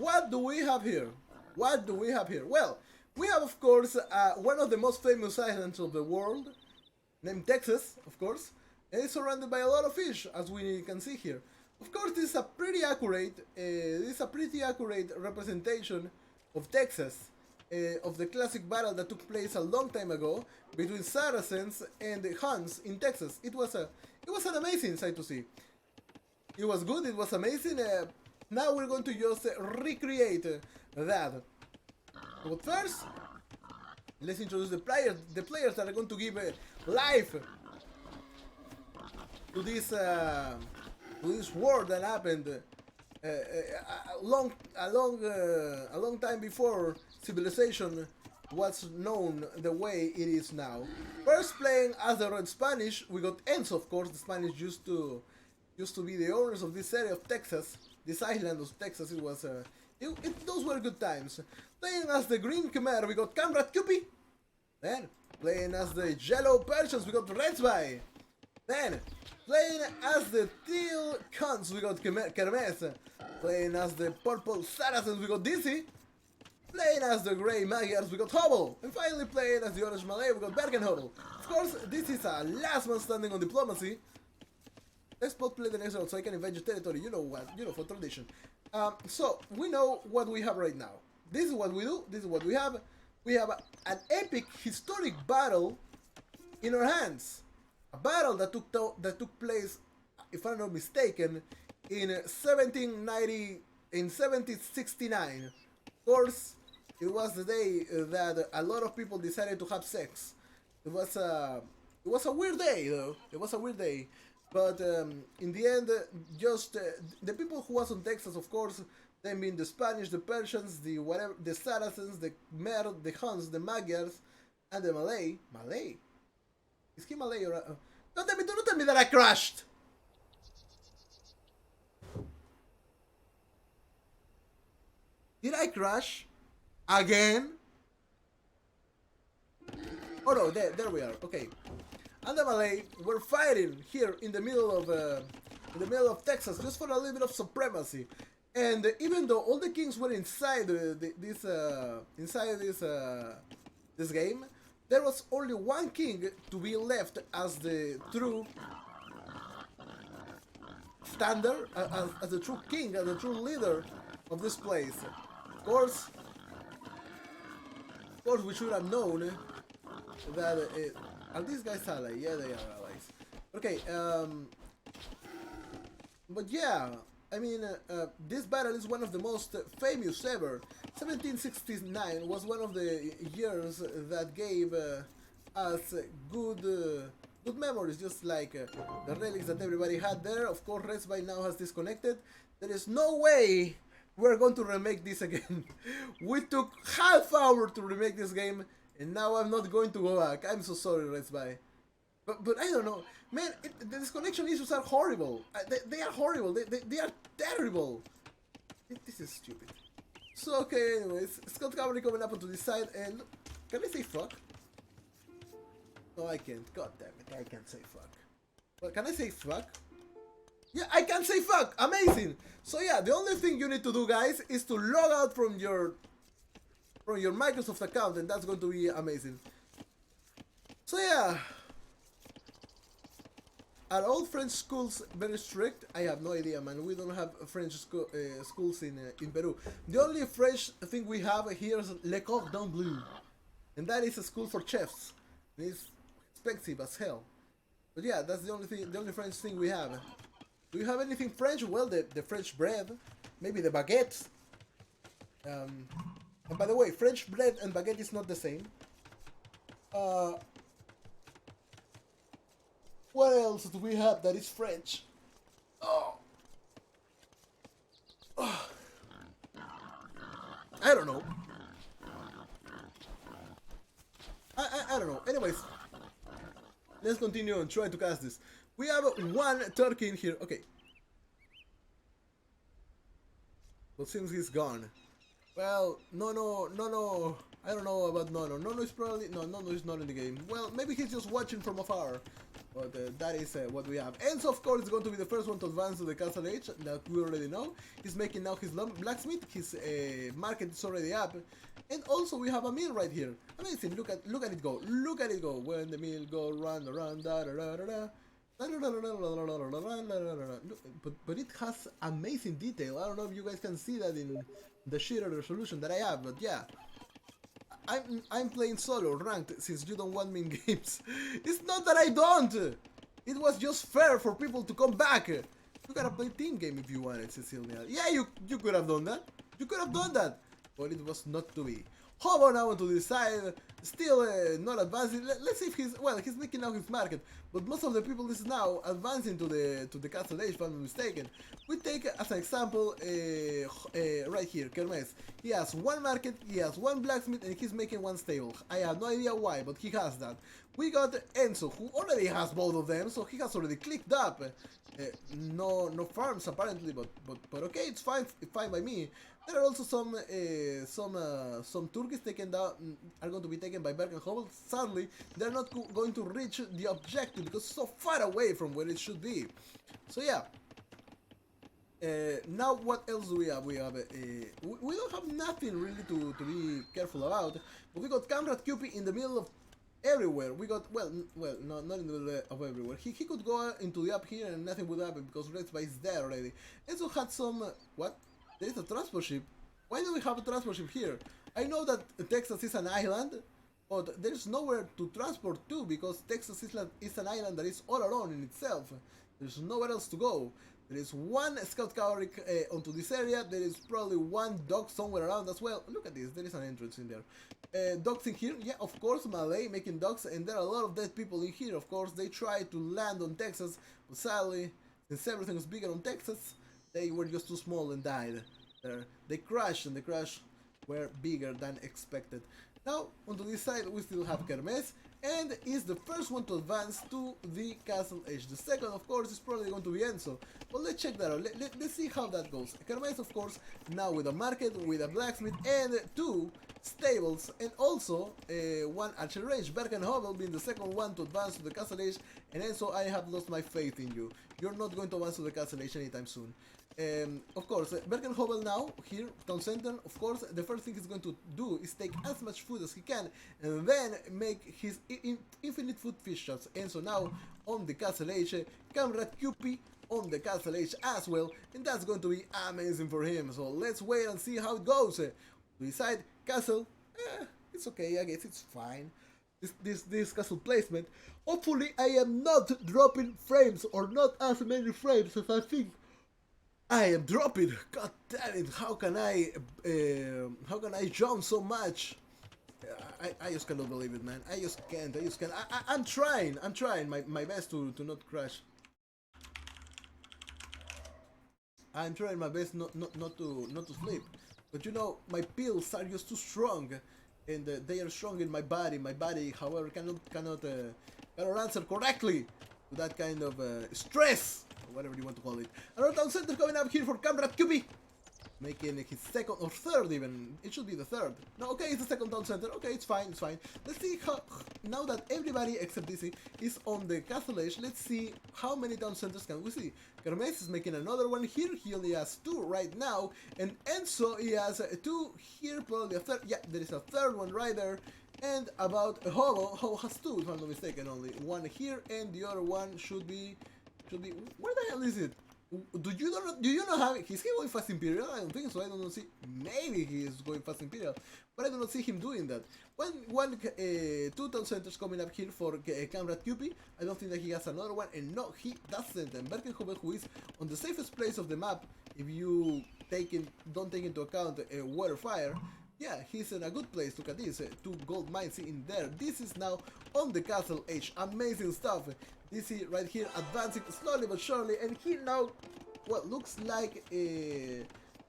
what do we have here? What do we have here? Well, we have, of course, one of the most famous islands of the world, named Texas, of course, and it's surrounded by a lot of fish, as we can see here. Of course, this is a pretty accurate representation of Texas, of the classic battle that took place a long time ago between Saracens and the Huns in Texas. It was an amazing sight to see. It was good. It was amazing. Now we're going to just recreate that. But first, let's introduce the players. The players that are going to give life to this war that happened a long time before civilization was known the way it is now. First, playing as the Red Spanish, we got Enzo, of course. The Spanish used to be the owners of this area of Texas, this island of Texas. It was those were good times. Playing as the Green Khmer, we got Kamrat Kupi. Then playing as the Yellow Persians, we got Rezbai. Then playing as the Teal Khans, we got Kermes. Playing as the Purple Saracens, we got Dizzy. Playing as the Grey Magyars, we got Hobble. And finally playing as the Orange Malay, we got Bergenhobble. Of course, this is a last man standing on diplomacy. Let's both play the next round so I can invade your territory, you know what, for tradition. So, we know what we have right now. This is what we do, this is what we have. We have an epic, historic battle in our hands. A battle that took place, if I'm not mistaken, in 1769. Of course, it was the day that a lot of people decided to have sex. It was a weird day, though. It was a weird day. But in the end, just the people who was on Texas, of course, them being the Spanish, the Persians, the Saracens, the Khmer, the Huns, the Magyars, and the Malay. Malay? Is he Malay or? Don't tell me that I crashed. Did I crash again? Oh no, there we are. Okay. And the Malay were fighting here in the middle of Texas just for a little bit of supremacy. And even though all the kings were inside this game, there was only one king to be left as the true standard, as the true king, as the true leader of this place. Of course, we should have known that. Are these guys allies? Yeah, they are allies. Okay, but yeah, I mean, this battle is one of the most famous ever. 1769 was one of the years that gave us good memories, just like the relics that everybody had there. Of course, Rezbai now has disconnected. There is no way we're going to remake this again. We took half hour to remake this game, and now I'm not going to go back. I'm so sorry, Rezbai. But I don't know. Man, the disconnection issues are horrible. They are horrible. They are terrible. This is stupid. So, okay, anyways. Scott Cavalry coming up onto this side, and... Can I say fuck? No, I can't. God damn it. I can't say fuck. But can I say fuck? Yeah, I can say fuck! Amazing! So yeah, the only thing you need to do, guys, is to log out from your Microsoft account, and that's going to be amazing. So yeah, are all French schools very strict? I have no idea, man. We don't have French schools in Peru. The only French thing we have here is Le Cordon Bleu, and that is a school for chefs. It's expensive as hell. But yeah, that's the only French thing we have. Do you have anything French? Well, the French bread, maybe the baguettes. And by the way, French bread and baguette is not the same. What else do we have that is French? Oh. I don't know. I don't know. Anyways, let's continue and try to cast this. We have one turkey in here. Okay. But since he's gone. Well, no. I don't know about Nono. Nono is probably... No, Nono is not in the game. Well, maybe he's just watching from afar. But that is what we have. Enzo, of course, is going to be the first one to advance to the Castle Age, that we already know. He's making now his blacksmith, his market is already up. And also we have a mill right here. Amazing, look at it go, look at it go. When the mill go round, around, da da da da da. But it has amazing detail. I don't know if you guys can see that in the sheer resolution that I have, but yeah. I'm playing solo ranked since you don't want me in games. It's not that I don't. It was just fair for people to come back. You gotta play team game if you wanted, Cecilia. Yeah, you could have done that. You could have done that, but it was not to be. Hobo now onto this side, still not advancing. Let's see if he's making out his market, but most of the people is now advancing to the Castle Age, if I'm not mistaken. We take as an example right here, Kermes. He has one market, he has one blacksmith, and he's making one stable. I have no idea why, but he has that. We got Enzo, who already has both of them, so he has already clicked up. No farms apparently, but okay, it's fine by me. There are also some Turkeys taken down, are going to be taken by Berkenhobel. Sadly, they're not going to reach the objective because it's so far away from where it should be. So yeah. Now what else do we have? We have we don't have nothing really to be careful about. But we got Camrad Cupid in the middle of everywhere. We got not in the middle of everywhere. He could go into the up here and nothing would happen because Red Spice is there already. Enzo had some what? There is a transport ship. Why do we have a transport ship here? I know that Texas is an island, but there's nowhere to transport to because Texas is an island that is all alone in itself. There's nowhere else to go. There is one scout cavalry onto this area. There is probably one dock somewhere around as well. Look at this, there is an entrance in there. Docks in here, yeah, of course, Malay making docks, and there are a lot of dead people in here. Of course, they tried to land on Texas, but sadly, since everything was bigger on Texas, they were just too small and died. They crashed, and the crash were bigger than expected. Now, onto this side, we still have Kermes, and is the first one to advance to the Castle Age. The second, of course, is probably going to be Enzo. But let's check that out. Let's see how that goes. Kermes, of course, now with a market, with a blacksmith, and 2 stables, and also one archer range. Berkenhobel being the second one to advance to the Castle Age, and Enzo, I have lost my faith in you. You're not going to advance to the Castle Age anytime soon. Of course, Berkenhobel now, here, town center, of course, the first thing he's going to do is take as much food as he can, and then make his infinite food fish shots. And so now, on the Castle Age, Camrad Cupid on the Castle Age as well, and that's going to be amazing for him. So let's wait and see how it goes. Beside Castle, it's okay, I guess it's fine. This castle placement. Hopefully I am not dropping frames, or not as many frames as I think I am dropping. God damn it! How can I jump so much? I just cannot believe it, man. I just can't. I'm trying my best to not crash. I'm trying my best not to sleep. But you know, my pills are just too strong, and they are strong in my body. My body, however, cannot answer correctly to that kind of stress. Whatever you want to call it. Another town center coming up here for Camrad Cupid, making his second or third even. It should be the third. No, okay, it's the second town center. Okay, it's fine, it's fine. Let's see how, now that everybody except DC is on the Castle Age, let's see how many town centers can we see. Kermes is making another one here. He only has 2 right now, and Enzo, he has 2 here, probably a third. Yeah, there is a third one right there. And about Hobo has 2, if I'm not mistaken, only one here, and the other one should be. Where the hell is it? Do you not have it? Is he going fast Imperial? I don't think so. I don't see. Maybe he is going fast Imperial, but I do not see him doing that. 2 town centers coming up here for Camrad Cupid. I don't think that he has another one, and no, he doesn't. And Berkenhobel, who is on the safest place of the map, if you don't take into account water fire. Yeah, he's in a good place. Look at this, 2 gold mines in there. This is now on the Castle Age. Amazing stuff. This is right here, advancing slowly but surely, and he now, what looks like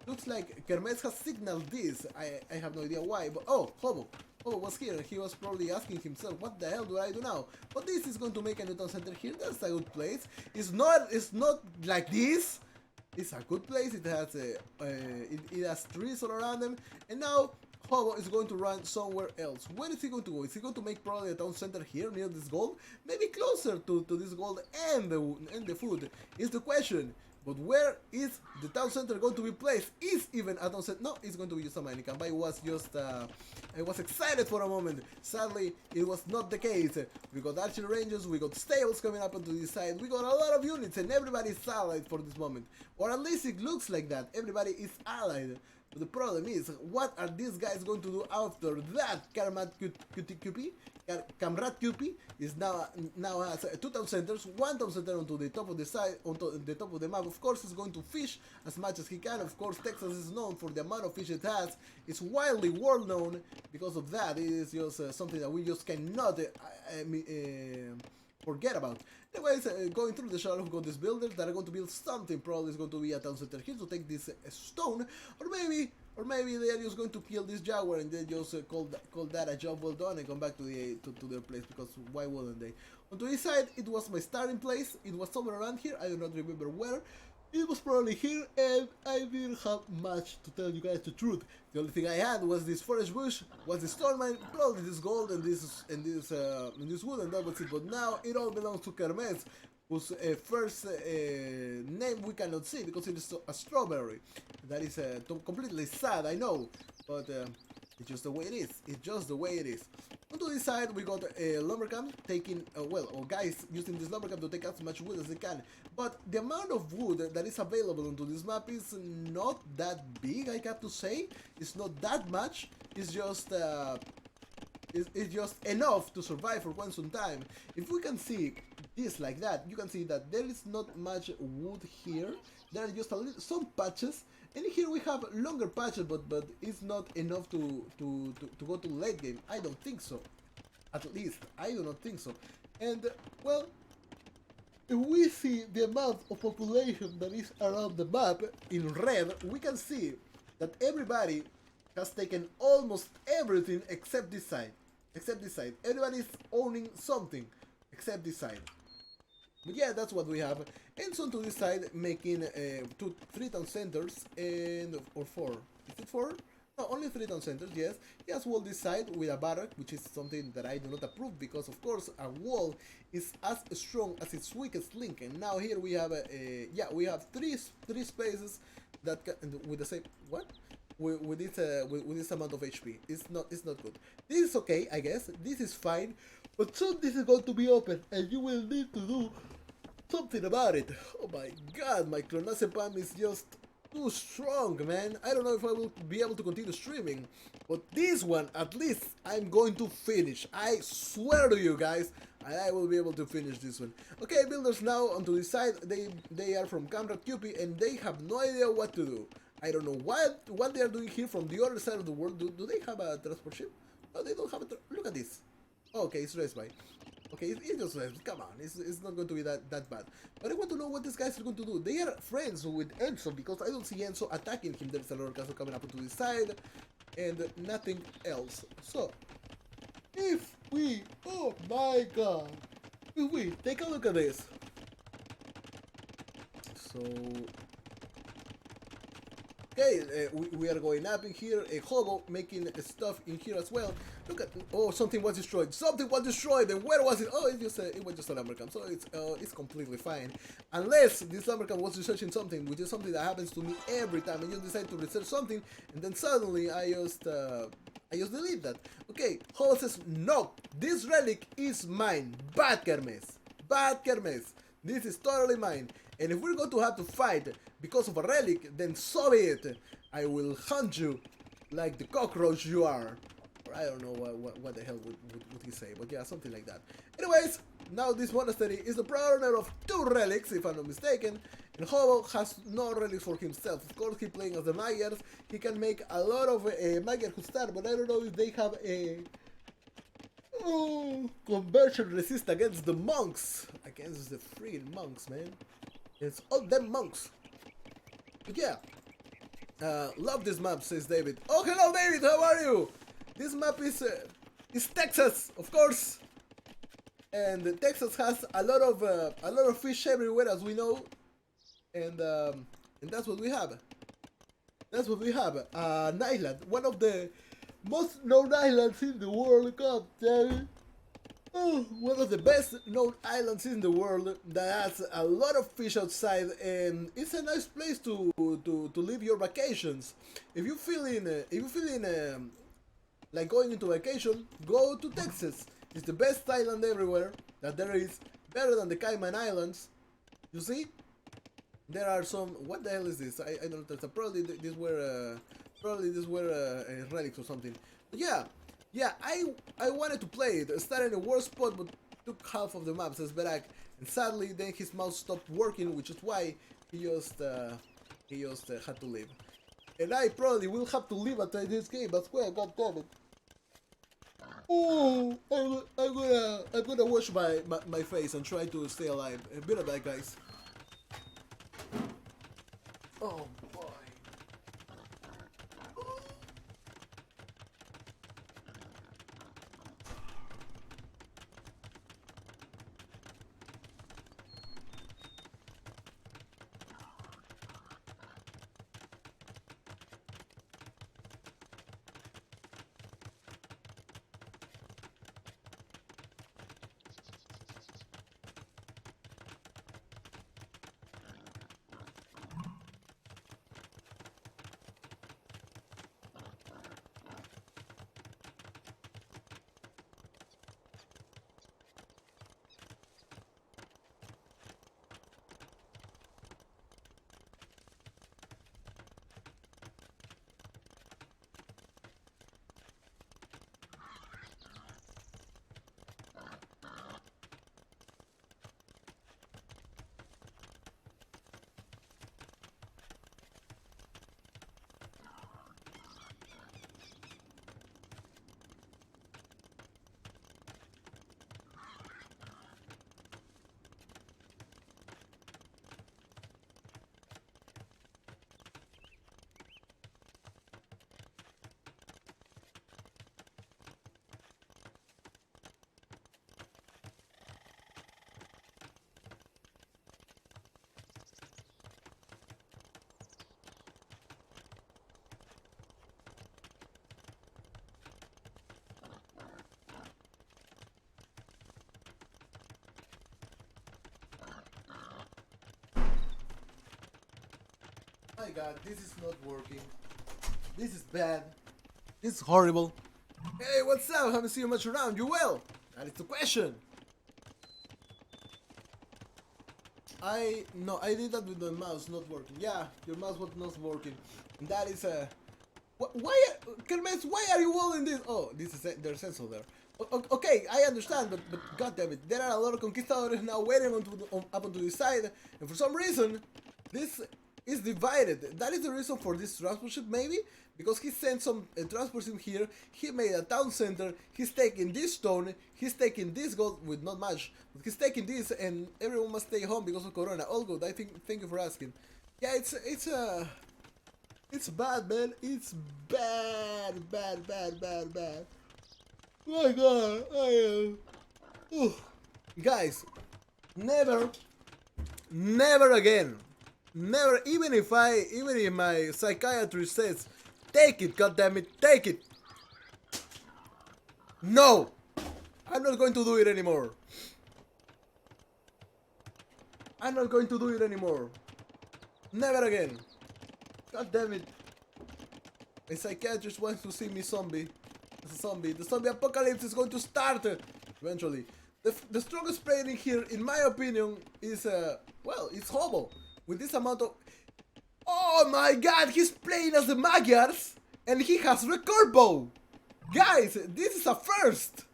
Kermes has signaled this. I have no idea why, but oh, Hobo was here, and he was probably asking himself, what the hell do I do now? But this is going to make a new town center here. That's a good place. It's not like this. It's a good place. It has trees all around them, and now Hobo is going to run somewhere else. Where is he going to go? Is he going to make probably a town center here near this gold? Maybe closer to this gold and the food is the question. But where is the town center going to be placed? Is even a town center? No, it's going to be just a mining camp. I was excited for a moment. Sadly, it was not the case. We got archer ranges, we got stables coming up onto this side. We got a lot of units and everybody is allied for this moment. Or at least it looks like that. Everybody is allied. But the problem is, what are these guys going to do after that? Kamrat QP is now has 2 town centers, 1 town center onto the top of the side, onto the top of the map. Of course, he's going to fish as much as he can. Of course, Texas is known for the amount of fish it has. It's widely world known because of that. It is just something that we just cannot forget about. Anyways, going through the shadow, we've got these builders that are going to build something. Probably is going to be a town center here to take this stone, or maybe they are just going to kill this jaguar and then just call that a job well done and come back to their place, because why wouldn't they? On this side, it was my starting place. It was somewhere around here. I do not remember where. It was probably here, and I didn't have much to tell you guys the truth. The only thing I had was this forest bush, was the stone mine, probably this gold and this wood, and that was it. But now it all belongs to Kermes, whose first name we cannot see because it is a strawberry. That is completely sad, I know, but it's just the way it is. It's just the way it is. Onto this side, we got a lumber camp taking, or guys using this lumber camp to take as much wood as they can. But the amount of wood that is available onto this map is not that big, I have to say. It's not that much. It's just enough to survive for quite some time. If we can see this like that, you can see that there is not much wood here. There are just some patches. And here we have longer patches, but it's not enough to go to late game. I don't think so. At least, I do not think so. And, well, if we see the amount of population that is around the map in red, we can see that everybody has taken almost everything except this side. Everybody is owning something except this side. But yeah, that's what we have. And so to this side, making 3 town centers or 4. Is it 4? No, only 3 town centers, yes. He has wall this side with a barrack, which is something that I do not approve because, of course, a wall is as strong as its weakest link. And now here we have we have three spaces that with the same with this amount of HP. It's not good. This is okay, I guess. This is fine, but soon this is going to be open, and you will need to do something about it. Oh my god, my clonazepam is just too strong, man. I don't know if I will be able to continue streaming, but this one, at least, I'm going to finish. I swear to you guys, I will be able to finish this one. Okay, builders now onto this side. They are from Camrat QP, and they have no idea what to do. I don't know what they are doing here from the other side of the world. Do they have a transport ship? No, they don't have a look at this. Okay, it's raised by. Okay, it's just raised. Come on, it's not going to be that bad. But I want to know what these guys are going to do. They are friends with Enzo because I don't see Enzo attacking him. There's a lot of castle coming up to this side, and nothing else. So, if we, oh my god, if we take a look at this. So. Okay, we are going up in here, a hobo making stuff in here as well. Look at, oh, something was destroyed. Something was destroyed, and where was it? Oh, it was just a lumber camp, so it's completely fine. Unless this lumber camp was researching something, which is something that happens to me every time. I just decide to research something, and then suddenly I just delete that. Okay, hobo says, no, this relic is mine. Bad Kermes. Bad Kermes. This is totally mine. And if we're going to have to fight because of a relic, then so be it. I will hunt you like the cockroach you are. Or I don't know what the hell would he say, but yeah, something like that. Anyways, now this monastery is the proud owner of 2 relics, if I'm not mistaken. And Hobo has no relics for himself. Of course, he's playing as the Magyars. He can make a lot of Magyar who start, but I don't know if they have a conversion resist against the monks. Against the freaking monks, man. It's all them monks. But yeah. Love this map, says David. Oh, hello, David. How are you? This map is Texas, of course. And Texas has a lot of fish everywhere, as we know. And that's what we have. That's what we have. An island. One of the most known islands in the world, god damn it. Oh, one of the best known islands in the world that has a lot of fish outside, and it's a nice place to live your vacations. If you feeling like going into vacation, go to Texas. It's the best island everywhere that there is, better than the Cayman Islands. You see, there are some. What the hell is this? I don't know. Probably these were relics or something. But yeah, yeah. I wanted to play it. Started in the worst spot, but took half of the map, says Berak, and sadly then his mouse stopped working, which is why he just had to leave. And I probably will have to leave after this game as well. God damn it. Oh, I'm gonna wash my face and try to stay alive. A bit of that, guys. Oh boy. My god, this is not working. This is bad. This is horrible. Hey, what's up? Haven't seen you much around. You well? That is the question. No, I did that with the mouse not working. Yeah, your mouse was not working. And that is a. Why, Kermes? Why are you all in this? Oh, this is there's sensor there. Okay, I understand, but god damn it, there are a lot of conquistadors now waiting up onto the side, and for some reason, this is divided. That is the reason for this transport ship, maybe? Because he sent some transports in here, he made a town center, he's taking this stone, he's taking this gold, with not much, but he's taking this, and everyone must stay home because of Corona. All good, thank you for asking. Yeah, it's bad, man, it's bad. My god, I am... Guys, never again. Never, even if my psychiatrist says, take it, goddammit, take it. No! I'm not going to do it anymore. I'm not going to do it anymore. Never again. God damn it. A psychiatrist wants to see me zombie. As a zombie. The zombie apocalypse is going to start eventually. The strongest player in here, in my opinion, is well, it's Hobo. With this amount of... Oh my god, he's playing as the Magyars and he has record bow. Guys, this is a first.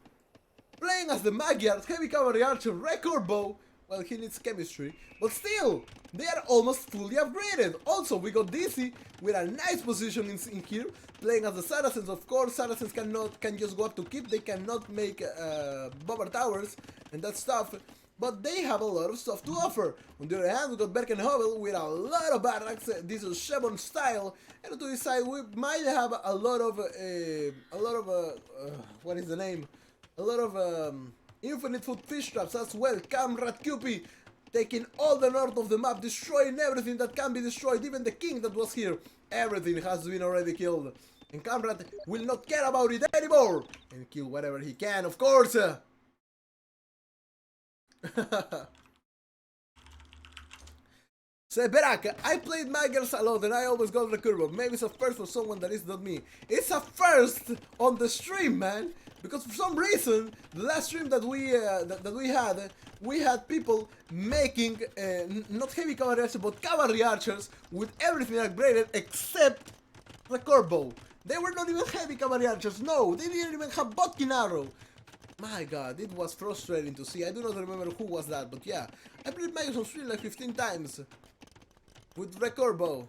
Playing as the Magyars, heavy cavalry archer, record bow. Well, he needs chemistry, but still, they are almost fully upgraded. Also, we got DC with a nice position in here, playing as the Saracens. Of course, Saracens can just go up to keep. They cannot make bomber towers and that stuff, but they have a lot of stuff to offer. On the other hand, we got Berkenhovel with a lot of barracks. This is Shebon style, and to the side we might have a lot of what is the name? A lot of infinite food fish traps as well. Kamrat Kupi taking all the north of the map, destroying everything that can be destroyed, even the king that was here. Everything has been already killed. and Kamrat will not care about it anymore and kill whatever he can, of course. Say, Berak, I played Magers a lot and I always got the curve. Maybe it's a first for someone that is not me. It's a first on the stream, man. Because for some reason, the last stream that we had people making not heavy cavalry archers, but cavalry archers with everything upgraded except the corbo. They were not even heavy cavalry archers. No, they didn't even have Botkin arrow. My god, it was frustrating to see. I do not remember who was that, but yeah. I played Magos on stream like 15 times. With record bow.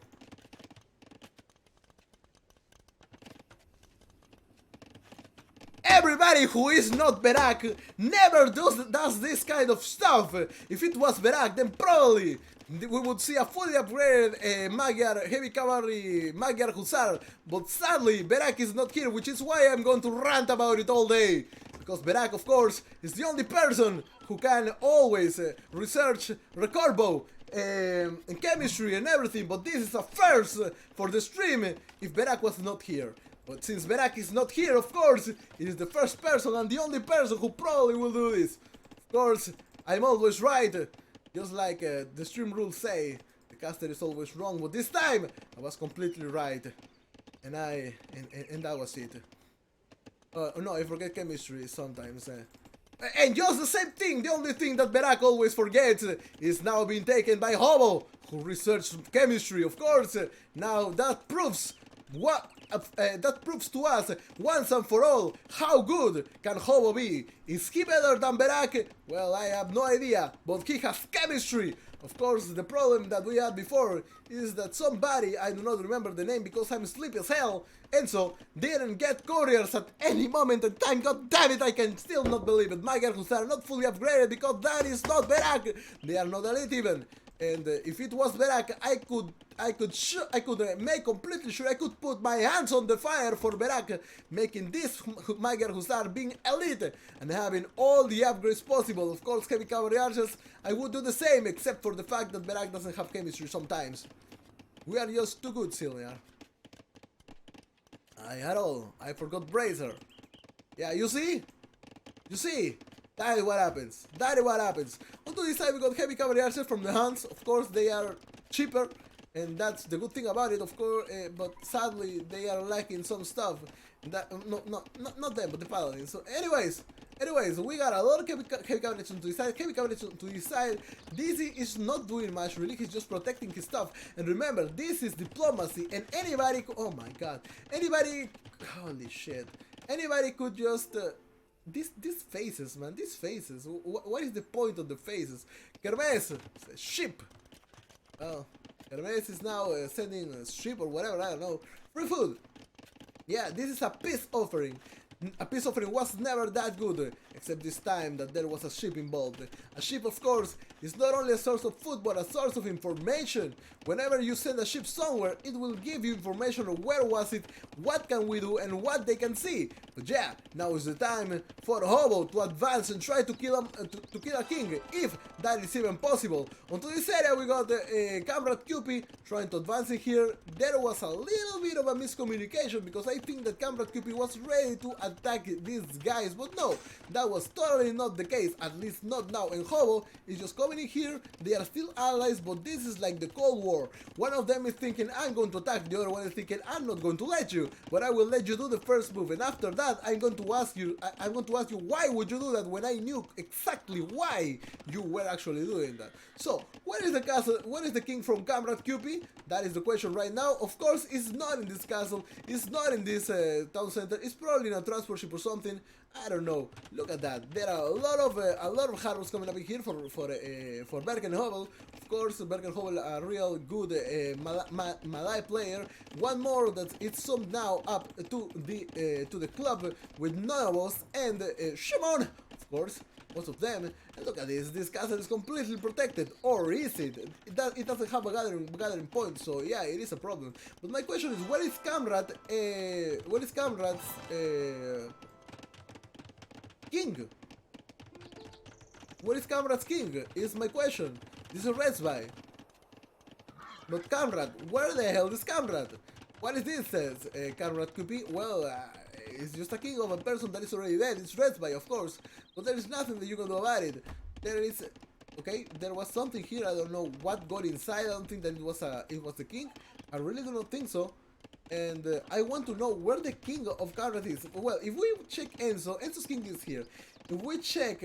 Everybody who is not Berak never does this kind of stuff. If it was Berak, then probably we would see a fully upgraded Magyar heavy cavalry Magyar Hussar. But sadly, Berak is not here, which is why I'm going to rant about it all day. Because Berak, of course, is the only person who can always research record bow. And chemistry and everything, but this is a first for the stream if Berak was not here. But since Berak is not here, of course, it is the first person and the only person who probably will do this. Of course, I'm always right, just like the stream rules say. The caster is always wrong, but this time I was completely right, and that was it. No, I forget chemistry sometimes. And just the same thing, the only thing that Berak always forgets is now being taken by Hobo, who researched chemistry, of course. Now that proves to us once and for all how good can Hobo be. Is he better than Berak? Well, I have no idea, but he has chemistry. Of course, the problem that we had before is that somebody, I do not remember the name because I'm sleepy as hell, Enzo, didn't get couriers at any moment in time. God damn it, I can still not believe it. My girls are not fully upgraded because that is not Berak. They are not elite even. And if it was Berak, I could make completely sure I could put my hands on the fire for Berak, making this Magyar Hussar being elite and having all the upgrades possible. Of course, heavy cavalry archers, I would do the same, except for the fact that Berak doesn't have chemistry sometimes. We are just too good, Sylvia. I forgot Bracer. Yeah, you see? You see? That is what happens. That is what happens. Onto this side we got heavy cavalry archers from the Huns. Of course they are cheaper, and that's the good thing about it, of course, but sadly they are lacking some stuff. That not them, but the paladins. So anyways, we got a lot of heavy cavalry to this side. Heavy cavalry to this side. Dizzy is not doing much really, he's just protecting his stuff. And remember, this is diplomacy, and anybody, oh my god, anybody, holy shit, anybody could just these faces, man, these faces. What is the point of the faces? Kermes, ship. Well, Kermes is now sending a ship or whatever, I don't know. Free food. Yeah, this is a peace offering. A peace offering was never that good, except this time that there was a ship involved. A ship, of course, is not only a source of food, but a source of information. Whenever you send a ship somewhere, it will give you information of where was it, what can we do, and what they can see. But yeah, now is the time for Hobo to advance and try to kill a king, if that is even possible. Onto this area we got Kamrat Cupid trying to advance in here. There was a little bit of a miscommunication, because I think that Kamrat Cupid was ready to attack these guys, but no, that was totally not the case, at least not now. And Hobo is just coming in here. They are still allies, but this is like the Cold War. One of them is thinking I'm going to attack, the other one is thinking I'm not going to let you, but I will let you do the first move, and after that I'm going to ask you why would you do that when I knew exactly why you were actually doing that. So where is the castle, where is the king from Kamrat Cupid? That is the question right now. Of course it's not in this castle, it's not in this town center, it's probably in a transport ship or something. I don't know. Look at that. There are a lot of harvest coming up in here for Berkenhobel. Of course, Berkenhobel, a real good Malay player. One more that it's summed now up to the club with Nobles and Shimon, of course. Most of them. And look at this. This castle is completely protected, or is it? It doesn't have a gathering point, so yeah, it is a problem. But my question is, where is Kamrat? Where is Kamrat's king? Where is Kamrat's king? Is my question. This is a red spy. But Kamrat, where the hell is Kamrat? What is this, says Conrad Kupi? Well, it's just a king of a person that is already dead. It's Red by, of course, but there is nothing that you can do about it. There is, okay, there was something here. I don't know what got inside. I don't think that it was the king. I really do not think so. And I want to know where the king of Conrad is. Well, if we check Enzo, Enzo's king is here. If we check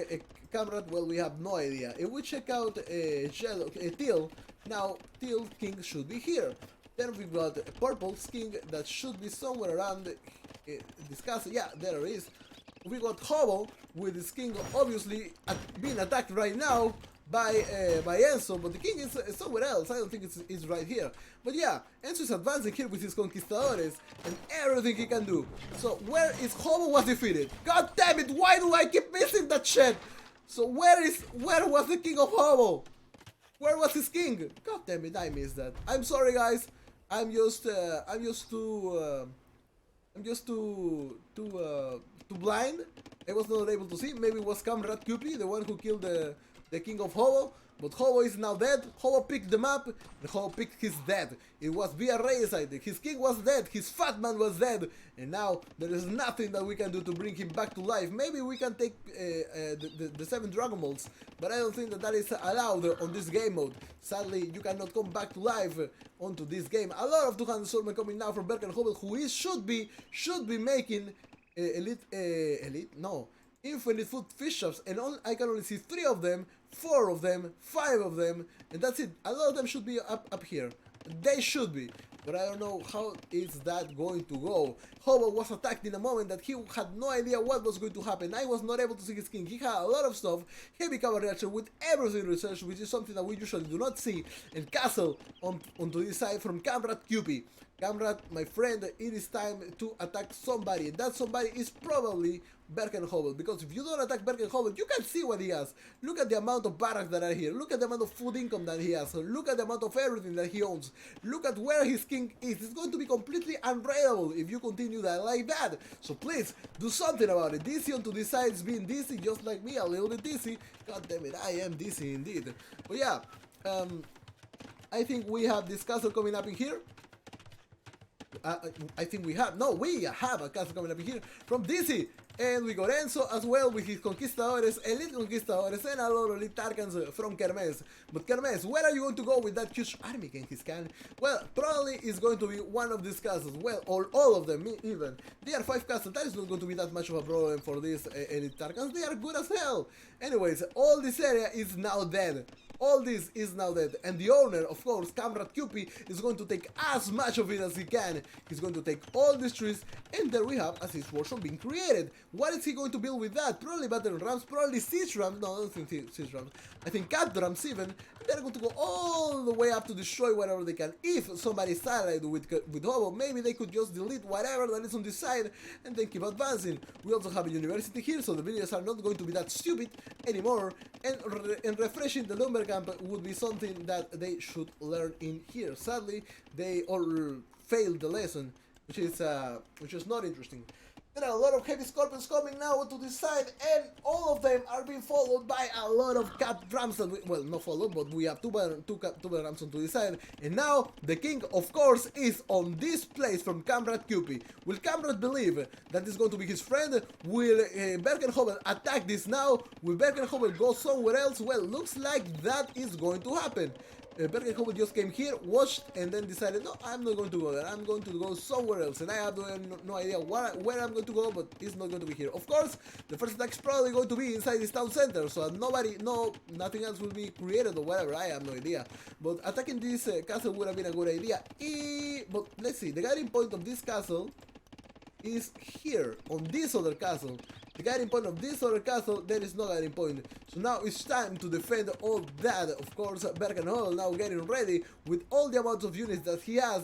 Conrad, well, we have no idea. If we check out Teal, now Teal king should be here. Then we've got Purple's king that should be somewhere around this castle. Yeah, there it is. We got Hobo with his king obviously being attacked right now by Enzo, but the king is somewhere else. I don't think it's right here. But yeah, Enzo is advancing here with his conquistadores and everything he can do. So where is Hobo was defeated? God damn it! Why do I keep missing that shit? So where was the king of Hobo? Where was his king? God damn it! I missed that. I'm sorry, guys. I'm just too blind. I was not able to see. Maybe it was Comrade Cupid, the one who killed the king of Hobo. But Hobo is now dead. Hobo picked them up, and Hobo picked his dead. It was via Rayside. His king was dead. His fat man was dead. And now there is nothing that we can do to bring him back to life. Maybe we can take the 7 Dragon Balls, but I don't think that is allowed on this game mode. Sadly, you cannot come back to life onto this game. A lot of 200 Swordmen coming now from Berken Hobo, who should be making infinite food fish shops, and I can only see 3 of them, 4 of them, 5 of them, and that's it. A lot of them should be up here. They should be, but I don't know how is that going to go. Hobo was attacked in a moment that he had no idea what was going to happen. I was not able to see his king. He had a lot of stuff, heavy cavalry archer with everything researched, which is something that we usually do not see, and castle onto this side from Camrat Cupid. Camrat, my friend, it is time to attack somebody, and that somebody is probably Berkenhovel, because if you don't attack Berkenhovel, you can see what he has. Look at the amount of barracks that are here, look at the amount of food income that he has, look at the amount of everything that he owns, look at where his king is. It's going to be completely unraidable if you continue that like that, so please, do something about it. DC onto this side is being dizzy, just like me, a little bit dizzy. God damn it, I am dizzy indeed. But yeah, I think we have this castle coming up in here. I think we have a castle coming up in here from DC, and we got Enzo as well with his conquistadores, elite conquistadores, and a lot of elite Tarkans from Kermes. But Kermes, where are you going to go with that huge army, Genghis Khan? Well, probably it's going to be one of these castles, well, or all of them even. They are 5 castles, that is not going to be that much of a problem for these elite Tarkans, they are good as hell. Anyways, all this area is now dead. All this is now dead, and the owner, of course, Kamrat Cupid, is going to take as much of it as he can. He's going to take all these trees, and there we have a siege workshop being created. What is he going to build with that? Probably battle rams, probably siege rams. No, I don't think siege rams. I think cat rams even. They're going to go all the way up to destroy whatever they can. If somebody is allied with Hobo, maybe they could just delete whatever that is on this side and then keep advancing. We also have a university here, so the villagers are not going to be that stupid anymore. And refreshing the lumber camp would be something that they should learn in here. Sadly, they all failed the lesson, which is not interesting. There are a lot of heavy scorpions coming now to this side, and all of them are being followed by a lot of cat rams that well, not followed, but we have two rams onto this side. And now the king, of course, is on this place from Kamrat Cupid. Will Kamrat believe that is going to be his friend? Will Berkenhoven attack this now? Will Berkenhoven go somewhere else? Well, looks like that is going to happen. Berkenhoven just came here, watched, and then decided, no, I'm not going to go there, I'm going to go somewhere else, and I have no idea where I'm going to go, but it's not going to be here. Of course, the first attack is probably going to be inside this town center, so nothing else will be created or whatever, I have no idea. But attacking this castle would have been a good idea. But let's see, the guiding point of this castle is here, on this other castle. The guiding point of this other castle, there is no guiding point. So now it's time to defend all that. Of course, Berkenhoven now getting ready with all the amounts of units that he has,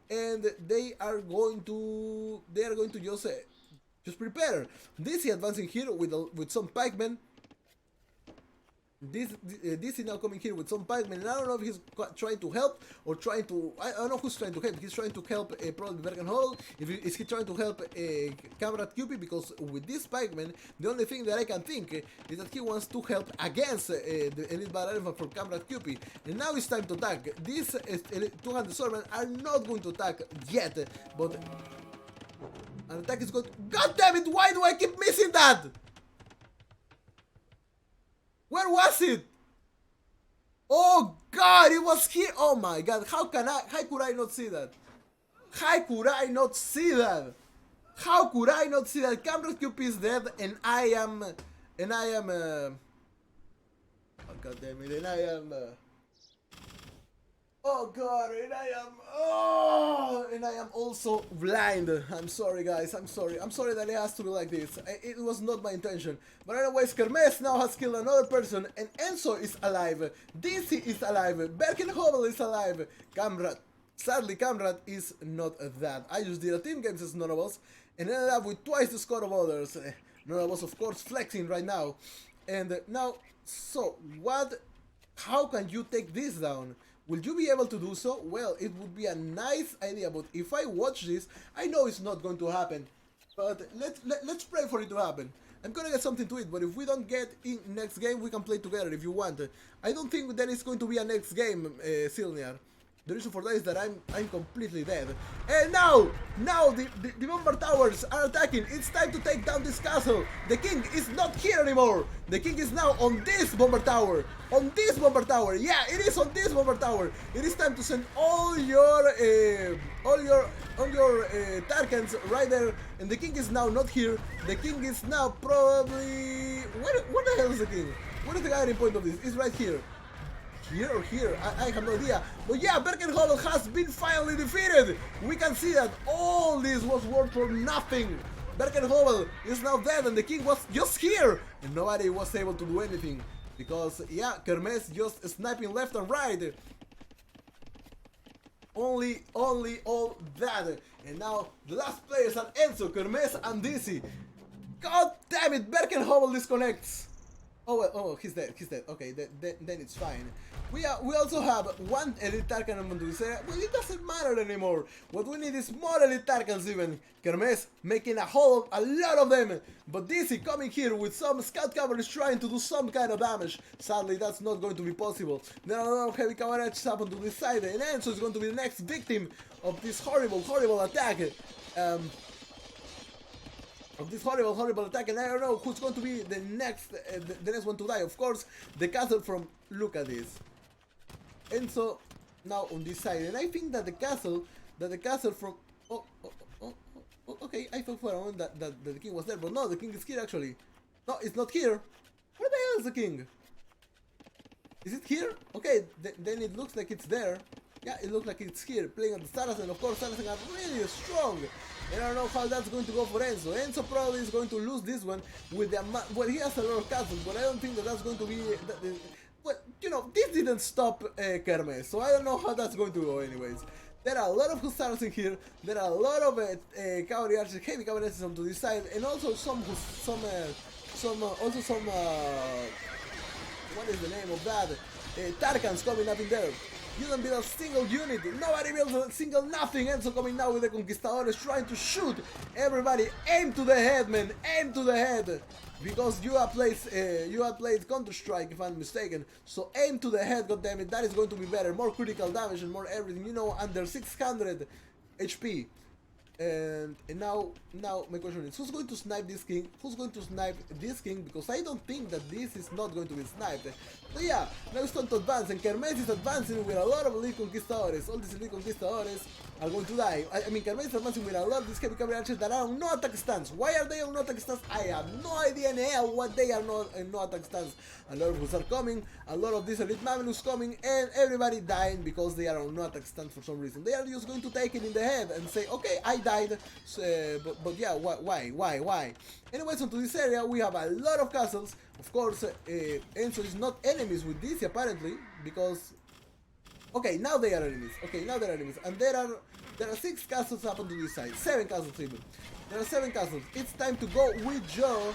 and they are going to just prepare. This is advancing here with some pikemen. This is now coming here with some pikemen, and I don't know if he's trying to help or trying to. I don't know who's trying to help. He's trying to help probably Bergenhol. Is he trying to help Comrade Cupid? Because with this pikeman, the only thing that I can think is that he wants to help against the Elite Battle Elephant for Comrade Cupid. And now it's time to attack. These 200 swordmen are not going to attack yet, but an attack is going. God damn it! Why do I keep missing that? Where was it? Oh God, it was here. Oh my God, how could I not see that? How could I not see that? How could I not see that? Comrade QP is dead and I am, oh God damn it, and I am, oh God, and I am also blind. I'm sorry guys, I'm sorry that it has to be like this. It was not my intention. But anyways, Kermes now has killed another person, and Enzo is alive, DC is alive, Berkenhobel is alive, sadly Kamrat is not that. I just did a team games as none of us, and ended up with twice the score of others. None of us of course flexing right now. And now, so how can you take this down? Will you be able to do so? Well, it would be a nice idea, but if I watch this, I know it's not going to happen. But let's pray for it to happen. I'm gonna get something to it, but if we don't get in next game, we can play together if you want. I don't think there is going to be a next game, Silniar. The reason for that is that I'm completely dead. And now the bomber towers are attacking. It's time to take down this castle. The king is not here anymore. The king is now on this bomber tower. On this bomber tower. Yeah, it is on this bomber tower. It is time to send all your Tarkans right there. And the king is now not here. The king is now probably where the hell is the king? What is the guiding point of this? It's right here. Here or here, I have no idea. But yeah, Berkenhobel has been finally defeated. We can see that all this was worth for nothing. Berkenhobel is now dead and the king was just here. And nobody was able to do anything. Because, yeah, Kermes just sniping left and right. Only all that. And now the last players are Enzo, Kermes, and DC. God damn it, Berkenhobel disconnects. Oh, he's dead. Okay, then it's fine. We also have one Elite Tarkan on this area, but it doesn't matter anymore. What we need is more Elite Tarkans even. Kermes making a lot of them. But DC coming here with some scout coverage trying to do some kind of damage. Sadly, that's not going to be possible. There are a lot of heavy coverage happen to this side, and Enzo is going to be the next victim of this horrible attack. Of this horrible attack, and I don't know who's going to be the next one to die. Of course, the castle from, look at this. Enzo now on this side, and I think that the castle from, okay, I thought for a moment that the king was there, but no, the king is here actually. No, it's not here. Where the hell is the king? Is it here? Okay, then it looks like it's there. Yeah, it looks like it's here, playing at the Saracen. Of course, Saracen are really strong. And I don't know how that's going to go for Enzo. Enzo probably is going to lose this one with the well, he has a lot of castles, but I don't think that that's going to be. Well, you know, this didn't stop Kermes, so I don't know how that's going to go anyways. There are a lot of Hussars in here, there are a lot of cavalry archers, heavy cavalry archers on this side, and also some what is the name of that? Tarkans coming up in there. You don't build a single unit, nobody builds a single nothing. Enzo coming now with the Conquistadores trying to shoot everybody. Aim to the head, man, aim to the head. Because you have played Counter-Strike if I'm mistaken. So aim to the head, goddammit, that is going to be better. More critical damage and more everything, you know, under 600 HP. And now my question is, who's going to snipe this king? Who's going to snipe this king? Because I don't think that this is not going to be sniped. So yeah, now it's time to advance, and Kermes is advancing with a lot of elite conquistadores. All these elite conquistadores are going to die. I mean, Kermes is advancing with a lot of these heavy cavalry archers that are on no attack stance. Why are they on no attack stance? I have no idea in hell what they are not in no attack stance. A lot of who's are coming, a lot of these elite mamelus coming, and everybody dying because they are on no attack stance for some reason. They are just going to take it in the head and say, okay, I died, so, but yeah, why? Anyways, onto this area we have a lot of castles. Of course, Enzo is not enemies with this apparently, because okay, now they are enemies. And there are 6 castles up on this side, 7 castles even. There are 7 castles. It's time to go with Joe.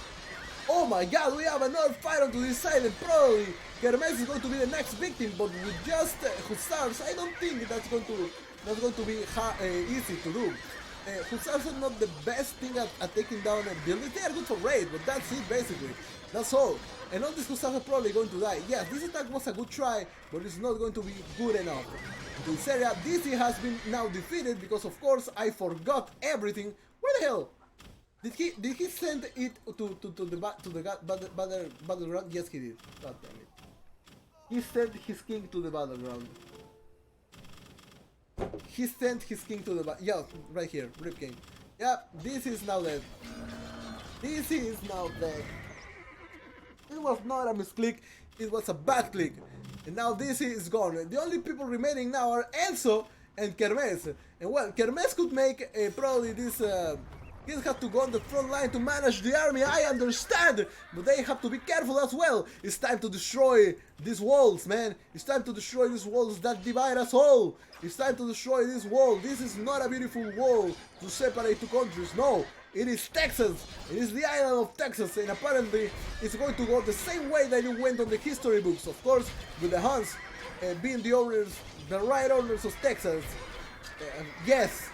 Oh my god, we have another fight onto this side, and probably Hermes is going to be the next victim, but with just Hussars, I don't think that's going to be easy to do. Hussars are not the best thing at taking down buildings. They are good for raid, but that's it basically. That's all. And all these Hussars are probably going to die. Yes, this attack was a good try, but it's not going to be good enough. In this area, DC has been now defeated because of course I forgot everything. Where the hell? Did he send it to the battleground? Yes, he did. God damn it. He sent his king to the battleground. He sent his king to the yeah, right here, Rip King. Yeah, this is now dead. This is now dead. It was not a misclick, it was a bad click. And now this is gone. The only people remaining now are Enzo and Kermes. And well, Kermes could make probably this. He have to go on the front line to manage the army, I understand, but they have to be careful as well. It's time to destroy these walls, man. It's time to destroy these walls that divide us all. It's time to destroy this wall. This is not a beautiful wall to separate two countries, no. It is Texas. It is the island of Texas, and apparently it's going to go the same way that it went on the history books, of course, with the Huns being the owners, the right owners of Texas. Yes.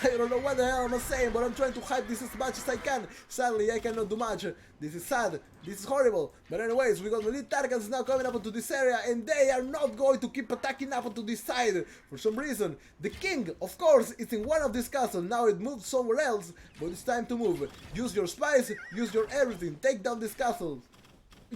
I don't know what the hell I'm saying, but I'm trying to hype this as much as I can. Sadly, I cannot do much. This is sad. This is horrible. But anyways, we got the elite Tarkans now coming up onto this area, and they are not going to keep attacking up onto this side. For some reason, the king, of course, is in one of these castles. Now it moved somewhere else, but it's time to move. Use your spies, use your everything. Take down this castle.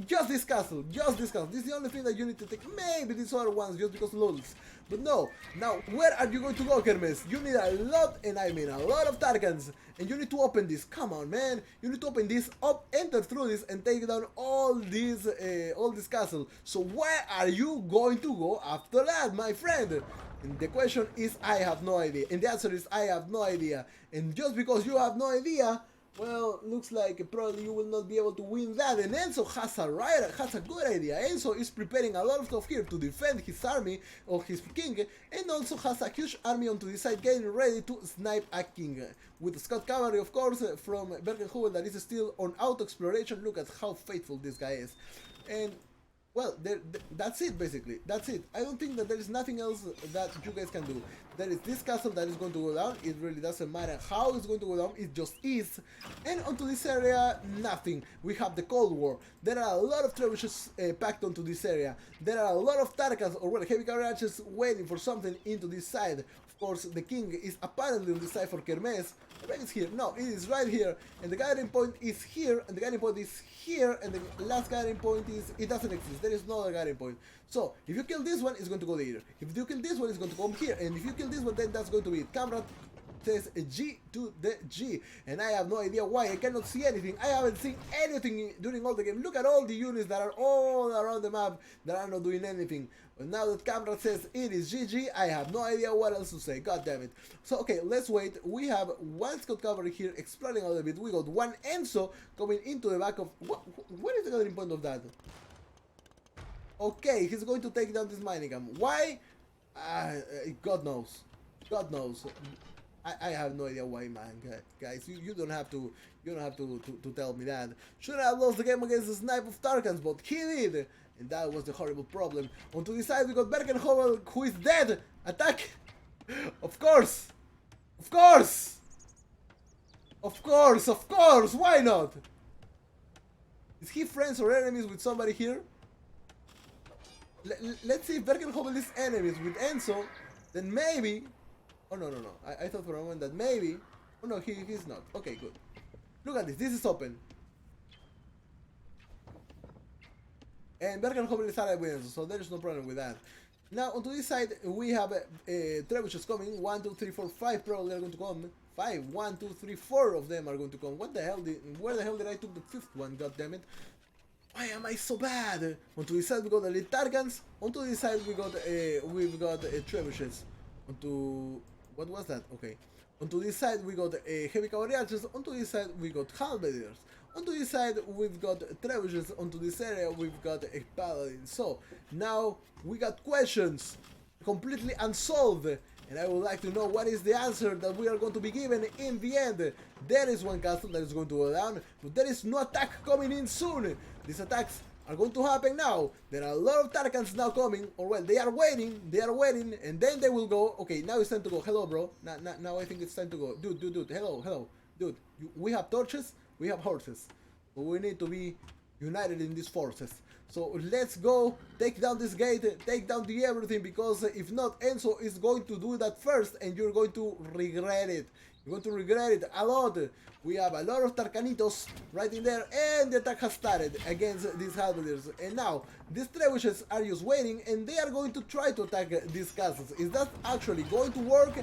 Just this castle, just this castle. This is the only thing that you need to take. Maybe these other ones, just because lulz. But no. Now, where are you going to go, Hermes? You need a lot, and I mean a lot of Tarkans. And you need to open this. Come on, man. You need to open this up, enter through this, and take down all this castle. So where are you going to go after that, my friend? And the question is, I have no idea. And the answer is, I have no idea. And just because you have no idea, well, looks like probably you will not be able to win that. And Enzo has a good idea. Enzo is preparing a lot of stuff here to defend his army or his king, and also has a huge army onto the side getting ready to snipe a king. With the Scott Cavalry, of course, from Bergenhoven that is still on auto exploration. Look at how faithful this guy is. And well, that's it basically. That's it. I don't think that there is nothing else that you guys can do. There is this castle that is going to go down. It really doesn't matter how it's going to go down. It just is. And onto this area, nothing. We have the Cold War. There are a lot of trebuchets packed onto this area. There are a lot of Tarkans or well, heavy cavalry archers waiting for something into this side. Of course, the king is apparently on the side for Kermes. Maybe it's here. No, it is right here. And the gathering point is here. And the gathering point is here. And the last gathering point is... It doesn't exist. There is no other gathering point. So, if you kill this one, it's going to go there. If you kill this one, it's going to come here. And if you kill this one, then that's going to be it. Camera says G to the G. And I have no idea why. I cannot see anything. I haven't seen anything during all the game. Look at all the units that are all around the map that are not doing anything. But now that camera says it is GG, I have no idea what else to say. God damn it. So, okay, let's wait. We have one Scott Cavalry here exploring a little bit. We got one Enzo coming into the back of... What is the gathering point of that? Okay, he's going to take down this mining camp. Why? God knows. God knows. I have no idea why, man. Guys, you don't have to tell me that. Should I have lost the game against the Snipe of Tarkans, but he did. And that was the horrible problem. Onto the side we got Berkenhovel, who is dead. Attack! Of course! Of course! Of course! Of course! Why not? Is he friends or enemies with somebody here? Let's see if Berkenhovel is enemies with Enzo. Then maybe... Oh, no. I thought for a moment that maybe... Oh, no, he's not. Okay, good. Look at this. This is open. And Berkenhoven is allied with Enzo, so there is no problem with that. Now, onto this side, we have trebuchets coming. 1, 2, 3, 4, 5 probably are going to come. 5. 1, 2, 3, 4 of them are going to come. What the hell where the hell did I took the 5th one? God damn it. Why am I so bad? Onto this side we got elite Tarkans. Onto this side we got we've got trebuchets. Onto what was that? Okay. Onto this side we got heavy cavalry archers. Onto this side we got halberdiers. Onto this side we've got trebuchets. Onto this area we've got a paladin. So now we got questions completely unsolved. And I would like to know what is the answer that we are going to be given in the end. There is one castle that is going to go down, but there is no attack coming in soon. These attacks are going to happen now. There are a lot of Tarkans now coming, or well, they are waiting, and then they will go. Okay, now it's time to go. Hello, bro. Now I think it's time to go. Dude, hello. Dude, we have torches, we have horses. But we need to be united in these forces. So let's go, take down this gate, take down the everything, because if not, Enzo is going to do that first, and you're going to regret it. You're going to regret it a lot. We have a lot of Tarkanitos right in there, and the attack has started against these halberdiers. And now, these trebuchets are just waiting, and they are going to try to attack these castles. Is that actually going to work?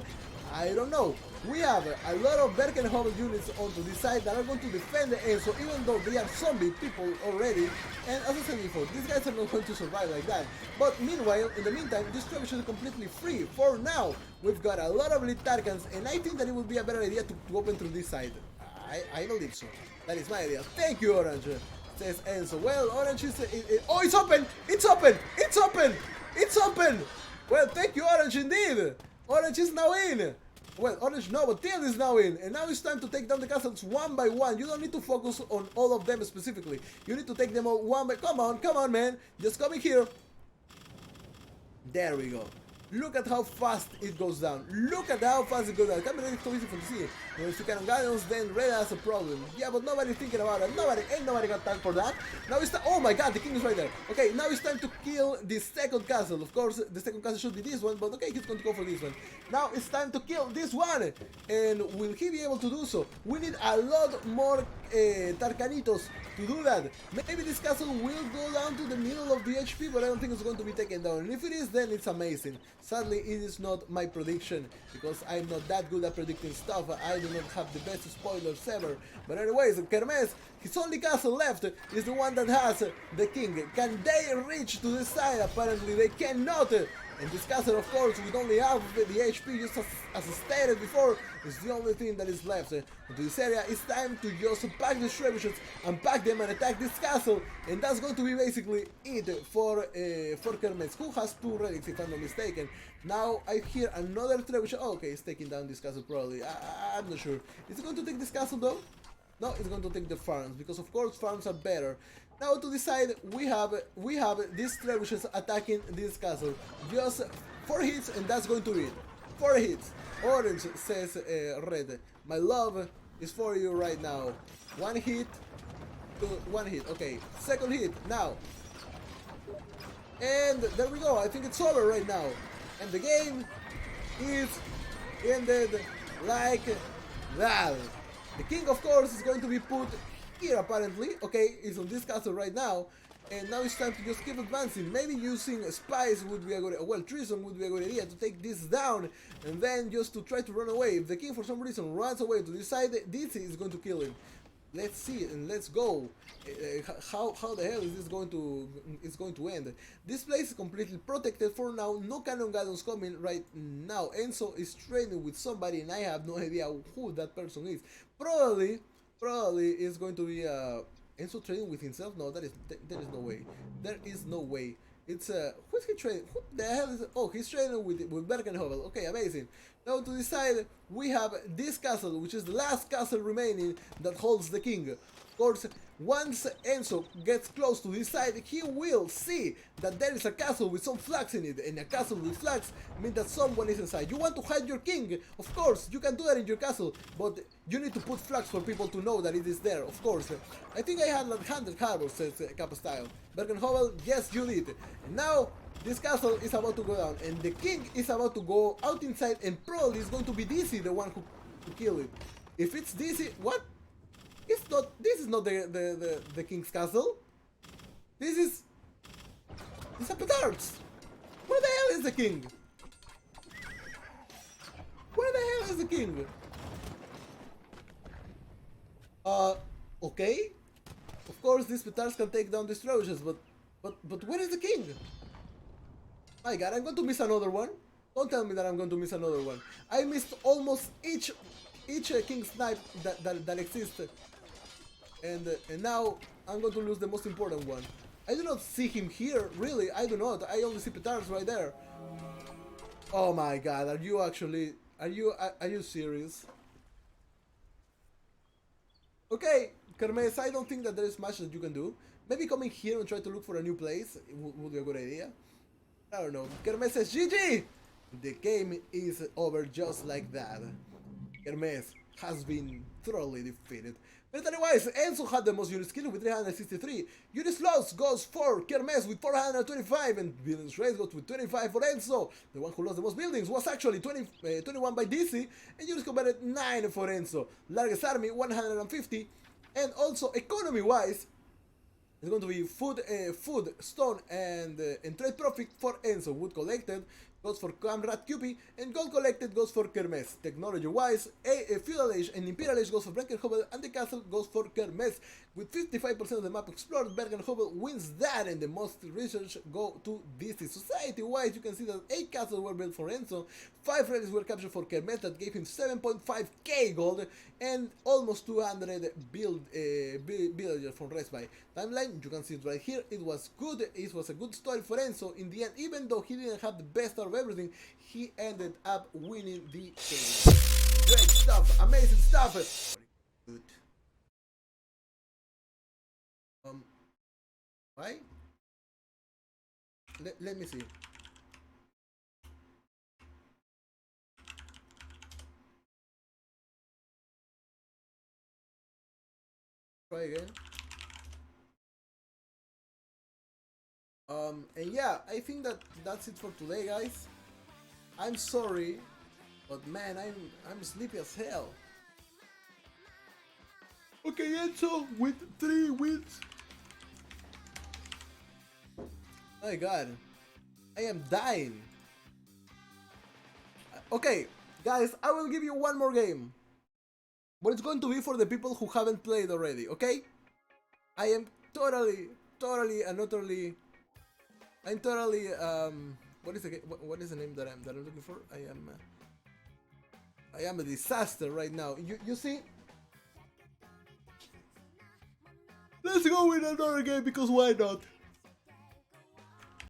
I don't know. We have a lot of Berkenhovel units onto this side that are going to defend Enzo, even though they are zombie people already. And as I said before, these guys are not going to survive like that. But meanwhile, in the meantime, this trebuchet is completely free. For now, we've got a lot of elite Tarkans, and I think that it would be a better idea to open through this side. I believe so. That is my idea. Thank you, Orange, says Enzo. Well, Orange is... oh, it's open! It's open! It's open! It's open! Well, thank you, Orange, indeed! Orange is now in! Well, Orange no, but Teal is now in. And now it's time to take down the castles one by one. You don't need to focus on all of them specifically. You need to take them all one by... Come on, man. Just come in here. There we go. Look at how fast it goes down. Look at how fast it goes down. It can't be really so easy for to see. If you can guidance, then Red has a problem. Yeah, but nobody's thinking about it. Ain't nobody got time for that. Now it's time. Oh my god, the king is right there. Okay, now it's time to kill the second castle. Of course, the second castle should be this one, but okay, he's going to go for this one. Now it's time to kill this one. And will he be able to do so? We need a lot more Tarkanitos to do that. Maybe this castle will go down to the middle of the HP, but I don't think it's going to be taken down. And if it is, then it's amazing. Sadly, it is not my prediction, because I'm not that good at predicting stuff. I do not have the best spoilers ever. But anyways, Kermes, his only castle left is the one that has the king. Can they reach to the side? Apparently they cannot. And this castle, of course, with only half of the HP, just as stated before, is the only thing that is left. To this area, it's time to just pack the trebuchets and pack them and attack this castle. And that's going to be basically it for Kermes, who has 2 relics, if I'm not mistaken. Now I hear another trebuchet. Oh, okay, it's taking down this castle probably. I'm not sure. Is it going to take this castle though? No, it's going to take the farms, because of course farms are better. Now to the side, we have these trebuchets attacking this castle. Just 4 hits, and that's going to be it. 4 hits. Orange says Red, my love is for you right now. 1 hit, 1 hit. Okay, second hit now. And there we go. I think it's over right now. And the game is ended like that. The king, of course, is going to be put here apparently. Okay, he's on this castle right now, and now it's time to just keep advancing. Maybe using spies would be a good, well, treason would be a good idea to take this down, and then just to try to run away. If the king for some reason runs away to this side, this is going to kill him. Let's see and let's go. How the hell is this going to end? This place is completely protected for now. No cannon guidons coming right now. Enzo is training with somebody, and I have no idea who that person is. Probably is going to be Enzo training with himself. No, there is no way. There is no way. It's who's he training? Who the hell is it? Oh, he's training with Berkenhovel. Okay, amazing. Now to this side we have this castle, which is the last castle remaining that holds the king. Of course, once Enzo gets close to this side, he will see that there is a castle with some flags in it, and a castle with flags means that someone is inside. You want to hide your king? Of course, you can do that in your castle, but you need to put flags for people to know that it is there, of course. I think I had like 100 harbors, says Kappa Style. Berkenhovel, yes you did. And now, this castle is about to go down, and the king is about to go out inside, and probably is going to be DC, the one who kill it. If it's DC, what? It's not. This is not the king's castle. This is. It's a petards. Where the hell is the king? Where the hell is the king? Okay. Of course, these petards can take down these Trojans, but where is the king? My God, I'm going to miss another one. Don't tell me that I'm going to miss another one. I missed almost each king snipe that exists. And now I'm going to lose the most important one. I do not see him here, really. I do not. I only see petards right there. Oh my god, are you actually... Are you serious? Okay, Kermes, I don't think that there is much that you can do. Maybe coming here and try to look for a new place would be a good idea. I don't know. Kermes says GG! The game is over just like that. Hermes has been thoroughly defeated. But anyways, Enzo had the most unit skill with 363. Unit slots goes for Kermes with 425, and buildings race goes with 25 for Enzo. The one who lost the most buildings was actually 21 by DC, and units converted 9 for Enzo. Largest army 150, and also economy wise, it's going to be food, stone, and trade profit for Enzo. Wood collected goes for Camrat QP, and gold collected goes for Kermes. Technology-wise, a feudal age and imperial age goes for Bergenhobel, and the castle goes for Kermes. With 55% of the map explored, Bergenhobel wins that, and the most research go to DC. Society-wise, you can see that 8 castles were built for Enzo, 5 relics were captured for Kermes that gave him 7.5k gold, and almost 200 villagers from Respite. Timeline, you can see it right here. It was good. It was a good story for Enzo. In the end, even though he didn't have the best out of everything, he ended up winning the game. Great stuff, amazing stuff. Good. Right? Let me see. Try again. And yeah, I think that that's it for today, guys. I'm sorry, but man, I'm sleepy as hell. Okay, Enzo with 3 wins. Oh my god, I am dying. Okay, guys, I will give you one more game, but it's going to be for the people who haven't played already. Okay, I am totally and utterly. I'm totally what is the name that I'm looking for? I am a disaster right now. You see? Let's go with another game because why not?